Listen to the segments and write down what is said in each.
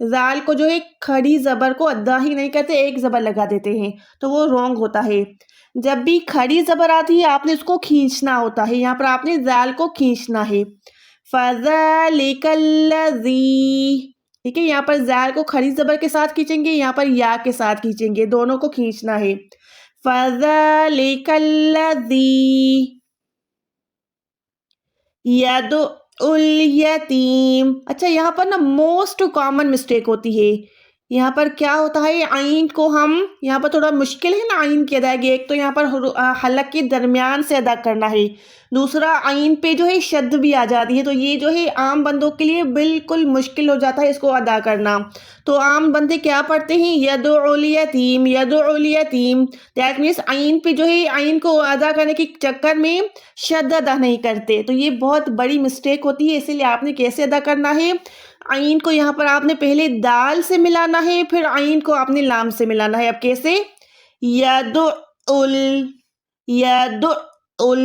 زال کو جو ہے کھڑی زبر کو ادا ہی نہیں کرتے، ایک زبر لگا دیتے ہیں، تو وہ رونگ ہوتا ہے۔ جب بھی کھڑی زبر آتی ہے آپ نے اس کو کھینچنا ہوتا ہے، یہاں پر آپ نے زال کو کھینچنا ہے۔ فَذَلِكَ الَّذِي، ٹھیک ہے، یہاں پر زال کو کھڑی زبر کے ساتھ کھینچیں گے، یہاں پر یا کے ساتھ کھینچیں گے، دونوں کو کھینچنا ہے۔ فَذَلِكَ الَّذِي يَدُعُّ الیتیم۔ اچھا یہاں پر نا موسٹ کامن مسٹیک ہوتی ہے، یہاں پر کیا ہوتا ہے، عین کو ہم یہاں پر تھوڑا مشکل ہے نا عین کی ادائیگی، ایک تو یہاں پر حلق کے درمیان سے ادا کرنا ہے، دوسرا عین پہ جو ہے شد بھی آ جاتی ہے، تو یہ جو ہے عام بندوں کے لیے بالکل مشکل ہو جاتا ہے اس کو ادا کرنا۔ تو عام بندے کیا پڑھتے ہیں، یدعو الیتیم، یدعو الیتیم، دیٹ مینس عین پہ جو ہے عین کو ادا کرنے کے چکر میں شد ادا نہیں کرتے، تو یہ بہت بڑی مسٹیک ہوتی ہے، اسی لیے آپ نے کیسے ادا کرنا ہے، عین کو یہاں پر آپ نے پہلے دال سے ملانا ہے، پھر عین کو آپ نے لام سے ملانا ہے۔ اب کیسے، یدعل، یدعل،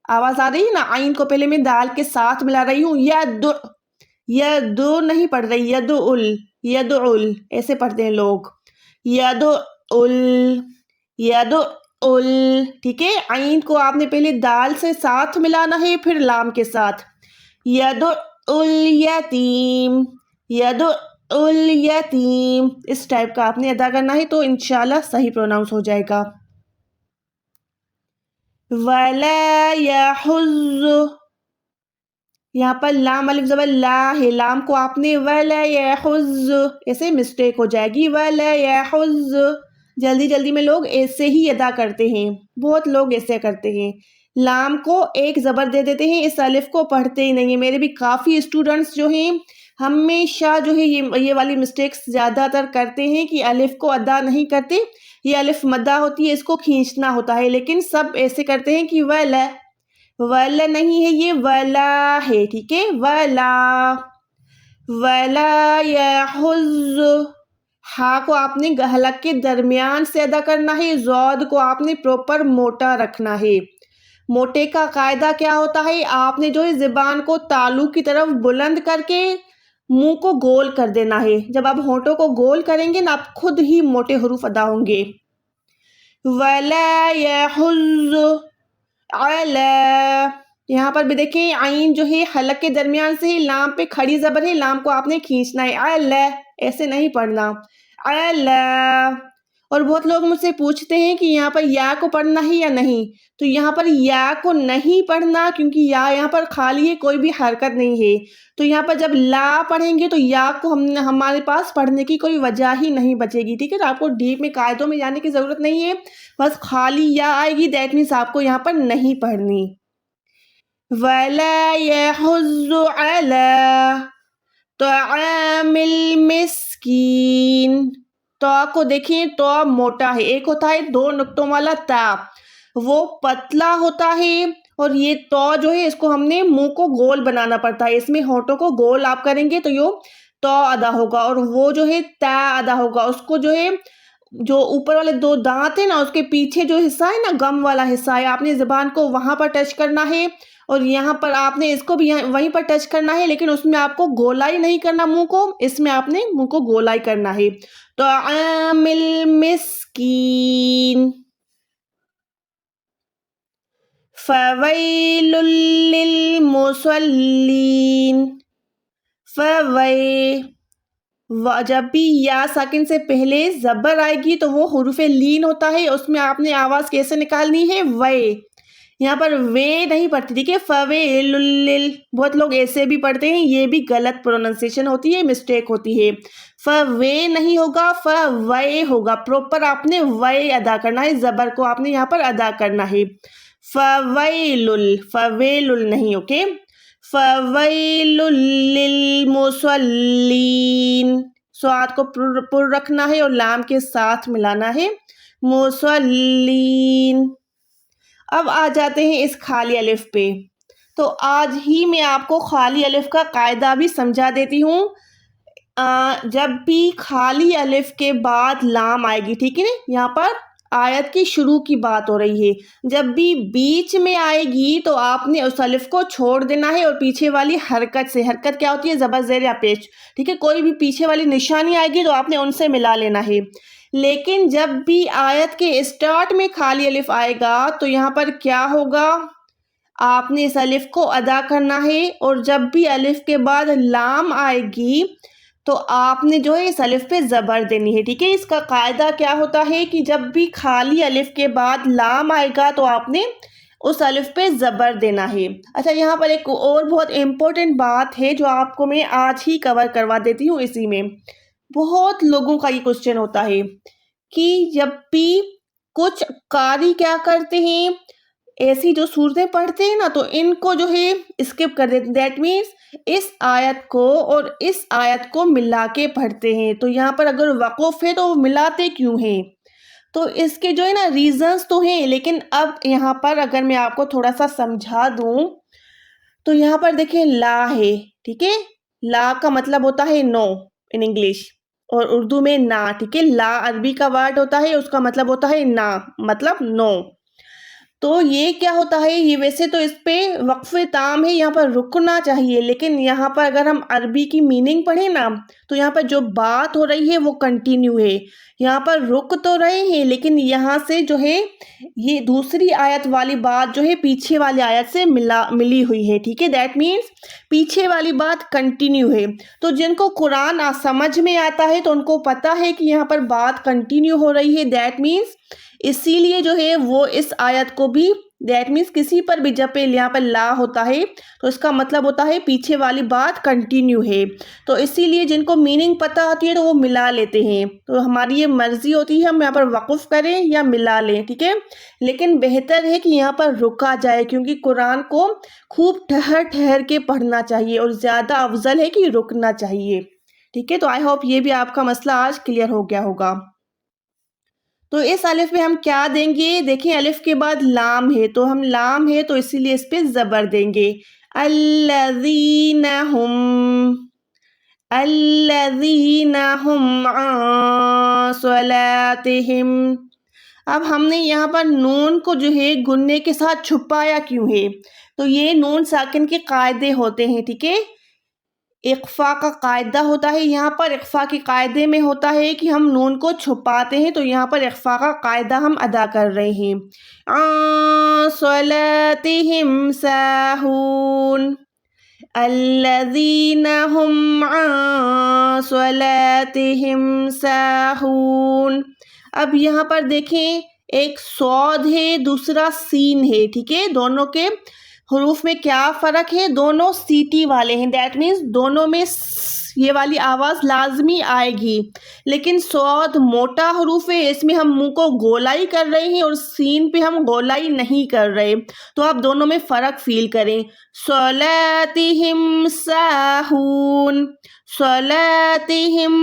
آواز آ رہی ہے نا، عین کو پہلے میں دال کے ساتھ ملا رہی ہوں، یدو نہیں پڑھ رہی، یدعل، یدعل ایسے پڑھتے ہیں لوگ، یدعل، یدعل، ٹھیک ہے، عین کو آپ نے پہلے دال سے ساتھ ملانا ہے پھر لام کے ساتھ، یدعو الیتیم، یدعو الیتیم، اس ٹائپ کا آپ نے ادا کرنا ہے تو انشاءاللہ صحیح پروناؤنس ہو جائے گا۔ وَلَا يَحُزُّ، یہاں پر لام الف زبر لا ہے، لام کو آپ نے وَلَا يَحُزُّ ایسے مسٹیک ہو جائے گی، وَلَا يَحُزُّ، جلدی جلدی میں لوگ ایسے ہی ادا کرتے ہیں، بہت لوگ ایسے کرتے ہیں، لام کو ایک زبر دے دیتے ہیں، اس الف کو پڑھتے ہی نہیں ہیں، میرے بھی کافی اسٹوڈنٹس جو ہیں ہمیشہ جو ہے یہ والی مسٹیکس زیادہ تر کرتے ہیں کہ الف کو ادا نہیں کرتے، یہ الف مدہ ہوتی ہے اس کو کھینچنا ہوتا ہے، لیکن سب ایسے کرتے ہیں کہ وَلَا، وَلَا نہیں ہے یہ وَلَا ہے، ٹھیک ہے، وَلَا، وَلَا يَحُزُّ، ہا کو آپ نے حلق کے درمیان سے ادا کرنا ہے، زود کو آپ نے پروپر موٹا رکھنا ہے۔ موٹے کا قاعدہ کیا ہوتا ہے، آپ نے جو ہے زبان کو تالو کی طرف بلند کر کے منہ کو گول کر دینا ہے، جب آپ ہونٹوں کو گول کریں گے نا آپ خود ہی موٹے حروف ادا ہوں گے۔ وَلَا يَحُزُّ عَلَىٰ، یہاں پر بھی دیکھیں عین جو ہے حلق کے درمیان سے ہی، لام پہ کھڑی زبر ہے، لام کو آپ نے کھینچنا ہے، عَلَىٰ ایسے نہیں پڑھنا، عَلَىٰ۔ اور بہت لوگ مجھ سے پوچھتے ہیں کہ یہاں پر یا کو پڑھنا ہے یا نہیں، تو یہاں پر یا کو نہیں پڑھنا کیونکہ یا یہاں پر خالی ہے، کوئی بھی حرکت نہیں ہے، تو یہاں پر جب لا پڑھیں گے تو یا کو ہمارے پاس پڑھنے کی کوئی وجہ ہی نہیں بچے گی، ٹھیک ہے، تو آپ کو ڈیپ میں قاعدوں میں جانے کی ضرورت نہیں ہے، بس خالی یا آئے گی، دیٹ مینس آپ کو یہاں پر نہیں پڑھنی۔ وَلَا يَحُزُّ عَلَىٰ طَعَامِ الْمِسْكِينِ، تو کو دیکھیں تو موٹا ہے، ایک ہوتا ہے دو نقطوں والا تا، وہ پتلا ہوتا ہے، اور یہ تو جو ہے اس کو ہم نے منہ کو گول بنانا پڑتا ہے، اس میں ہونٹوں کو گول آپ کریں گے تو یہ تو ادا ہوگا، اور وہ جو ہے تا ادا ہوگا، اس کو جو ہے جو اوپر والے دو دانت ہیں نا اس کے پیچھے جو حصہ ہے نا گم والا حصہ ہے، آپ نے زبان کو وہاں پر ٹچ کرنا ہے، اور یہاں پر آپ نے اس کو بھی وہیں پر ٹچ کرنا ہے، لیکن اس میں آپ کو گولائی نہیں کرنا منہ کو، اس میں آپ نے منہ کو گولائی کرنا ہے۔ تو طعام المسکین، فویل للمصلین، جب بھی یا ساکن سے پہلے زبر آئے گی تو وہ حروف لین ہوتا ہے، اس میں آپ نے آواز کیسے نکالنی ہے، وے، یہاں پر وے نہیں پڑھتی، ٹھیک ہے، فویل، بہت لوگ ایسے بھی پڑھتے ہیں، یہ بھی غلط پروننسیشن ہوتی ہے، مسٹیک ہوتی ہے، فوے نہیں ہوگا، فوے ہوگا، پروپر آپ نے وے ادا کرنا ہے، زبر کو آپ نے یہاں پر ادا کرنا ہے، فویل، فویل نہیں، اوکے، فویل للمصلین، سواد کو پر رکھنا ہے اور لام کے ساتھ ملانا ہے، مصلین۔ اب آ جاتے ہیں اس خالی الف پہ، تو آج ہی میں آپ کو خالی الف کا قاعدہ بھی سمجھا دیتی ہوں۔ جب بھی خالی الف کے بعد لام آئے گی، ٹھیک ہے نا، یہاں پر آیت کی شروع کی بات ہو رہی ہے. جب بھی بیچ میں آئے گی تو آپ نے اس الف کو چھوڑ دینا ہے اور پیچھے والی حرکت سے, حرکت کیا ہوتی ہے, زبر زیر یا پیش, ٹھیک ہے, کوئی بھی پیچھے والی نشانی آئے گی تو آپ نے ان سے ملا لینا ہے. لیکن جب بھی آیت کے اسٹارٹ میں خالی الف آئے گا تو یہاں پر کیا ہوگا, آپ نے اس الف کو ادا کرنا ہے, اور جب بھی الف کے بعد لام آئے گی تو آپ نے جو ہے اس الف پہ زبر دینی ہے, ٹھیک ہے. اس کا قاعدہ کیا ہوتا ہے کہ جب بھی خالی الف کے بعد لام آئے گا تو آپ نے اس الف پہ زبر دینا ہے. اچھا, یہاں پر ایک اور بہت امپورٹنٹ بات ہے جو آپ کو میں آج ہی کور کروا دیتی ہوں. اسی میں بہت لوگوں کا یہ کوشچن ہوتا ہے کہ جب بھی کچھ قاری کیا کرتے ہیں, ایسی جو صورتیں پڑھتے ہیں نا تو ان کو جو ہے اسکپ کر دیتے ہیں. دیٹ مینس اس آیت کو اور اس آیت کو ملا کے پڑھتے ہیں. تو یہاں پر اگر وقف ہے تو وہ ملاتے کیوں ہیں؟ تو اس کے جو ہے نا ریزنز تو ہیں, لیکن اب یہاں پر اگر میں آپ کو تھوڑا سا سمجھا دوں تو یہاں پر دیکھیں لا ہے, ٹھیک ہے, لا کا مطلب ہوتا ہے نو ان انگلش, اور اردو میں نا, ٹھیک ہے. لا عربی کا ورڈ ہوتا ہے, اس کا مطلب ہوتا ہے نا, مطلب نو. تو یہ کیا ہوتا ہے, یہ ویسے تو اس پہ وقف تام ہے, یہاں پر رکنا چاہیے, لیکن یہاں پر اگر ہم عربی کی میننگ پڑھیں نا تو یہاں پر جو بات ہو رہی ہے وہ کنٹینیو ہے. یہاں پر رک تو رہے ہیں لیکن یہاں سے جو ہے یہ دوسری آیت والی بات جو ہے پیچھے والی آیت سے ملی ہوئی ہے, ٹھیک ہے. دیٹ مینس پیچھے والی بات کنٹینیو ہے. تو جن کو قرآن سمجھ میں آتا ہے تو ان کو پتا ہے کہ یہاں پر بات کنٹینیو ہو رہی ہے. دیٹ مینس اسی لیے جو ہے وہ اس آیت کو بھی, دیٹ مینس کسی پر بھی جب یہاں پر لا ہوتا ہے تو اس کا مطلب ہوتا ہے پیچھے والی بات کنٹینیو ہے. تو اسی لیے جن کو میننگ پتہ ہوتی ہے تو وہ ملا لیتے ہیں. تو ہماری یہ مرضی ہوتی ہے ہم یہاں پر وقف کریں یا ملا لیں, ٹھیک ہے. لیکن بہتر ہے کہ یہاں پر رکا جائے, کیونکہ قرآن کو خوب ٹھہر ٹھہر کے پڑھنا چاہیے اور زیادہ افضل ہے کہ رکنا چاہیے, ٹھیک ہے. تو آئی ہوپ یہ بھی آپ کا مسئلہ آج کلیئر ہو گیا ہوگا. تو اس الف میں ہم کیا دیں گے, دیکھیں الف کے بعد لام ہے تو ہم لام ہے تو اسی لیے اس پہ زبر دیں گے. الذین ہم عن صلاتہم. اب ہم نے یہاں پر نون کو جو ہے گننے کے ساتھ چھپایا کیوں ہے, تو یہ نون ساکن کے قاعدے ہوتے ہیں, ٹھیک ہے. اخفا کا قاعدہ ہوتا ہے, یہاں پر اخفا کے قاعدے میں ہوتا ہے کہ ہم نون کو چھپاتے ہیں, تو یہاں پر اخفا کا قاعدہ ہم ادا کر رہے ہیں. عن صلاتہم ساہون, الذین ہم عن صلاتہم ساہون. اب یہاں پر دیکھیں ایک صاد ہے دوسرا سین ہے, ٹھیک ہے. دونوں کے حروف میں کیا فرق ہے, دونوں سیٹی والے ہیں. دیٹ مینس دونوں میں یہ والی آواز لازمی آئے گی, لیکن صاد موٹا حروف ہے, اس میں ہم منہ کو گولائی کر رہے ہیں اور سین پہ ہم گولائی نہیں کر رہے. تو آپ دونوں میں فرق فیل کریں. صلاتہم ساہون, صلاتہم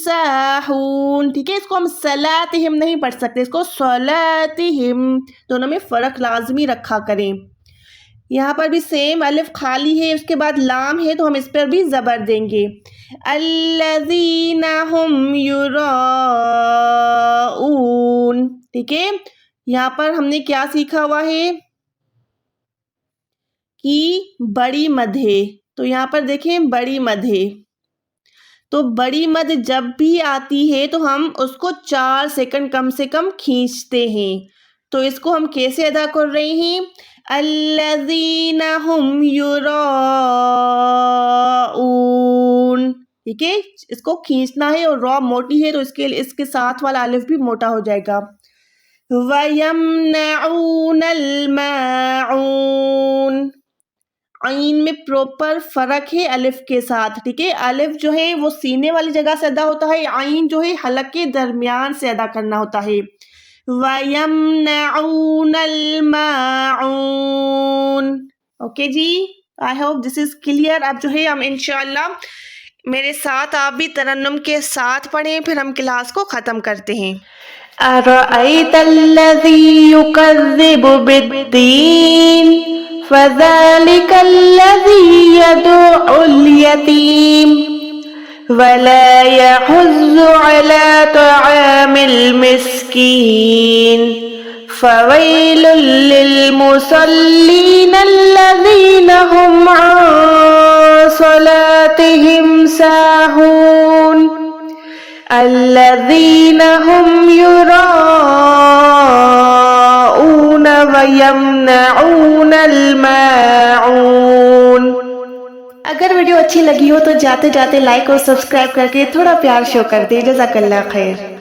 ساہون, ٹھیک ہے. اس کو ہم صلاتہم نہیں پڑھ سکتے, اس کو صلاتہم, دونوں میں فرق لازمی رکھا کریں. یہاں پر بھی سیم الف خالی ہے, اس کے بعد لام ہے تو ہم اس پر بھی زبر دیں گے. الذین ہم یراؤون, ٹھیک ہے. یہاں پر ہم نے کیا سیکھا ہوا ہے کہ بڑی مد ہے, تو یہاں پر دیکھیں بڑی مد ہے, تو بڑی مد جب بھی آتی ہے تو ہم اس کو 4 سیکنڈ کم سے کم کھینچتے ہیں. تو اس کو ہم کیسے ادا کر رہے ہیں, الذین ہم یراؤون, ٹھیک ہے. اس کو کھینچنا ہے اور را موٹی ہے تو اس کے ساتھ والا الف بھی موٹا ہو جائے گا. وَيَمْنَعُونَ الْمَاعُونَ, عین میں پروپر فرق ہے الف کے ساتھ, ٹھیک ہے. الف جو ہے وہ سینے والی جگہ سے ادا ہوتا ہے, عین جو ہے حلق کے درمیان سے ادا کرنا ہوتا ہے. وَيَمْنَعُونَ الْمَاعُونَ. اوکے جی, I hope this is clear. اب جو ہے ہم انشاءاللہ میرے ساتھ آپ بھی ترنم کے ساتھ پڑھیں, پھر ہم کلاس کو ختم کرتے ہیں. أَرَأَيْتَ الَّذِي يُكَذِّبُ بِالدِّينِ فَذَلِكَ الَّذِي يَدُعُّ الْيَتِيمَ. ولا يحض على طعام المسكين فويل للمصلين الذين هم عن صلاتهم ساهون الذين هم يراءون ويمنعون الماعون۔ اگر ویڈیو اچھی لگی ہو تو جاتے جاتے لائک اور سبسکرائب کر کے تھوڑا پیار شو کر دیں۔ جزاک اللہ خیر۔